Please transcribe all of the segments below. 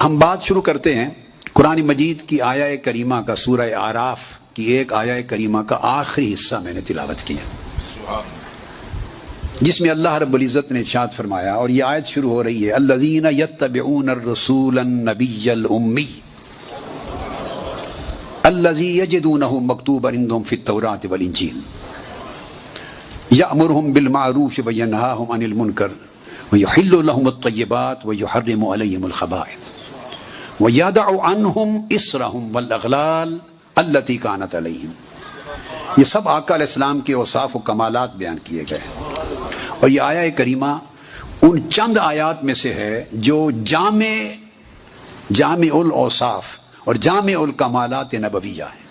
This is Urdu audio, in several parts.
ہم بات شروع کرتے ہیں قرآن مجید کی آیہ کریمہ کا، سورہ اعراف کی ایک آیہ کریمہ کا آخری حصہ میں نے تلاوت کیا، جس میں اللہ رب العزت نے ارشاد فرمایا، اور یہ آیت شروع ہو رہی ہے الذین یتبعون الرسول النبی الامی الذی یجدونہ مکتوبا عندہم فی التوراۃ والانجیل یأمرہم بالمعروف وینہاہم عن المنکر ویحل لہم الطیبات ویحرم علیہم الخبائث وَيَدَعُ عَنْهُمْ إِسْرَهُمْ وَالْأَغْلَالَ الَّتِي كَانَتْ عَلَيْهِمْ۔ یہ سب آقا علیہ السلام کے اوصاف و کمالات بیان کیے گئے، اور یہ آیہ کریمہ ان چند آیات میں سے ہے جو جامع الاوصاف اور جامع الکمالات نبویہ ہیں۔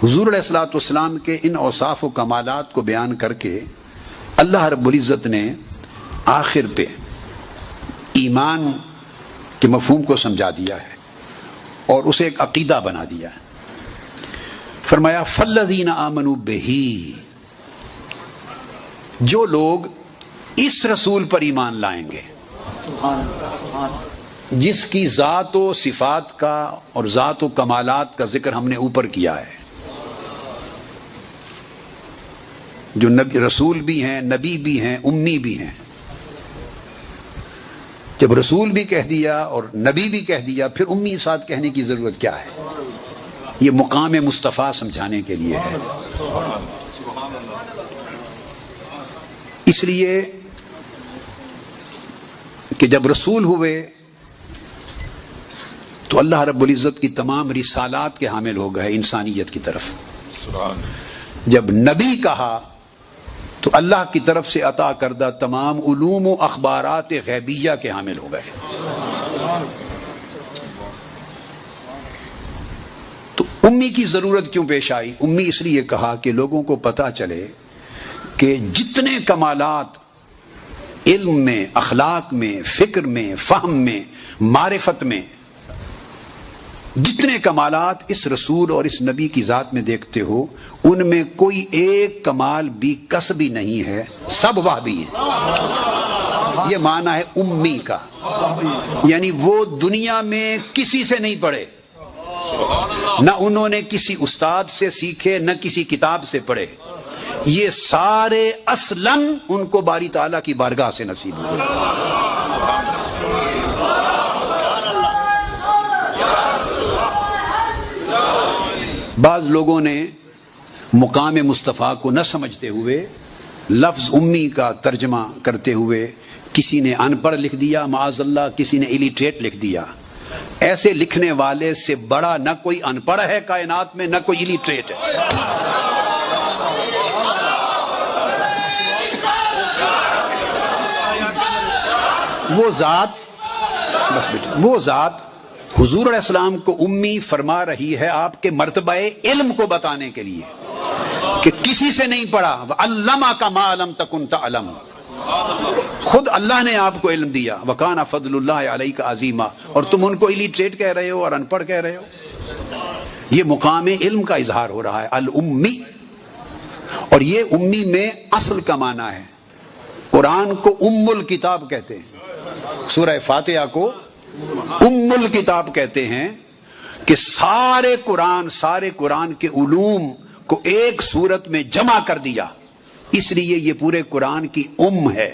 حضور علیہ الصلوۃ والسلام کے ان اوصاف و کمالات کو بیان کر کے اللہ رب العزت نے آخر پہ ایمان کہ مفہوم کو سمجھا دیا ہے اور اسے ایک عقیدہ بنا دیا ہے۔ فرمایا فالذین آمنوا بہ، جو لوگ اس رسول پر ایمان لائیں گے جس کی ذات و صفات کا اور ذات و کمالات کا ذکر ہم نے اوپر کیا ہے، جو نبی رسول بھی ہیں، نبی بھی ہیں، امی بھی ہیں۔ جب رسول بھی کہہ دیا اور نبی بھی کہہ دیا، پھر امی ساتھ کہنے کی ضرورت کیا ہے؟ یہ مقام مصطفیٰ سمجھانے کے لیے ہے۔ اس لیے کہ جب رسول ہوئے تو اللہ رب العزت کی تمام رسالات کے حامل ہو گئے انسانیت کی طرف۔ جب نبی کہا تو اللہ کی طرف سے عطا کردہ تمام علوم و اخبارات غیبیہ کے حامل ہو گئے۔ تو امی کی ضرورت کیوں پیش آئی؟ امی اس لیے کہا کہ لوگوں کو پتہ چلے کہ جتنے کمالات علم میں، اخلاق میں، فکر میں، فہم میں، معرفت میں، جتنے کمالات اس رسول اور اس نبی کی ذات میں دیکھتے ہو، ان میں کوئی ایک کمال بھی کسبی نہیں ہے، سب وہبی ہیں۔ یہ معنی ہے امی کا، یعنی وہ دنیا میں کسی سے نہیں پڑھے، نہ انہوں نے کسی استاد سے سیکھے، نہ کسی کتاب سے پڑھے، یہ سارے اصلاً ان کو باری تعالیٰ کی بارگاہ سے نصیب ہوئے۔ بعض لوگوں نے مقام مصطفیٰ کو نہ سمجھتے ہوئے لفظ امی کا ترجمہ کرتے ہوئے کسی نے ان پڑھ لکھ دیا، معاذ اللہ، کسی نے الٹریٹ لکھ دیا۔ ایسے لکھنے والے سے بڑا نہ کوئی ان پڑھ ہے کائنات میں، نہ کوئی الٹریٹ ہے۔ وہ ذات حضور علیہ السلام کو امی فرما رہی ہے آپ کے مرتبہ علم کو بتانے کے لیے کہ کسی سے نہیں پڑھا۔ وَعَلَّمَكَ مَا لَمْ تَكُنْ تَعْلَمُ، خود اللہ نے آپ کو علم دیا۔ وَكَانَ فَضْلُ اللَّهِ عَلَيْكَ عَظِيمًا، اور تم ان کو الٹریٹ کہہ رہے ہو اور ان پڑھ کہہ رہے ہو۔ یہ مقام علم کا اظہار ہو رہا ہے، الامی۔ اور یہ امی میں اصل کا معنی ہے۔ قرآن کو ام الکتاب کہتے ہیں، سورہ فاتحہ کو ام الکتاب کہتے ہیں کہ سارے قرآن کے علوم کو ایک صورت میں جمع کر دیا، اس لیے یہ پورے قرآن کی ام ہے۔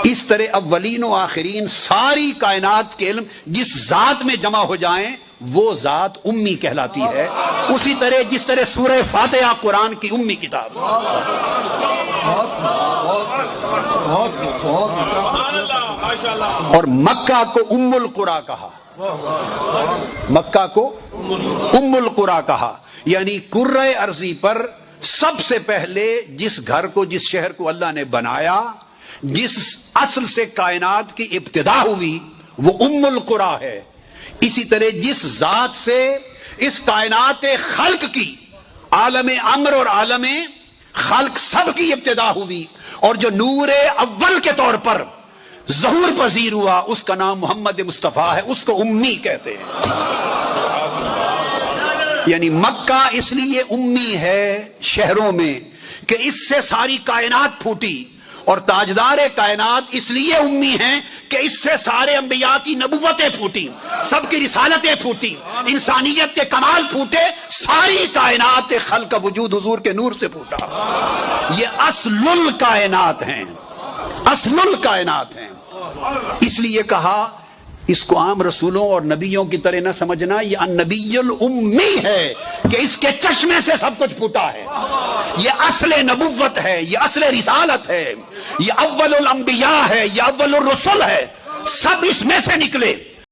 اس طرح اولین و آخرین ساری کائنات کے علم جس ذات میں جمع ہو جائیں وہ ذات امی کہلاتی ہے، اسی طرح جس طرح سورہ فاتحہ قرآن کی امی کتاب۔ اور مکہ کو ام القریٰ کہا، مکہ کو ام القریٰ کہا، یعنی کرۂ ارضی پر سب سے پہلے جس گھر کو، جس شہر کو اللہ نے بنایا، جس اصل سے کائنات کی ابتدا ہوئی، وہ ام القریٰ ہے۔ اسی طرح جس ذات سے اس کائنات خلق کی، عالم امر اور عالم خلق سب کی ابتدا ہوئی، اور جو نور اول کے طور پر ظہور پذیر ہوا، اس کا نام محمد مصطفیٰ ہے، اس کو امی کہتے ہیں۔ یعنی مکہ اس لیے امی ہے شہروں میں کہ اس سے ساری کائنات پھوٹی، اور تاجدار کائنات اس لیے امی ہیں کہ اس سے سارے انبیاء کی نبوتیں پھوٹی، سب کی رسالتیں پھوٹی، انسانیت کے کمال پھوٹے، ساری کائنات خلق کا وجود حضور کے نور سے پھوٹا۔ یہ اصل الکائنات ہیں، اصل الکائنات ہیں۔ اس لیے کہا اس کو عام رسولوں اور نبیوں کی طرح نہ سمجھنا، یہ النبی الامی ہے کہ اس کے چشمے سے سب کچھ پھوٹا ہے۔ یہ اصل نبوت ہے، یہ اصل رسالت ہے، یہ اول الانبیاء ہے، یہ اول الرسل ہے، سب اس میں سے نکلے۔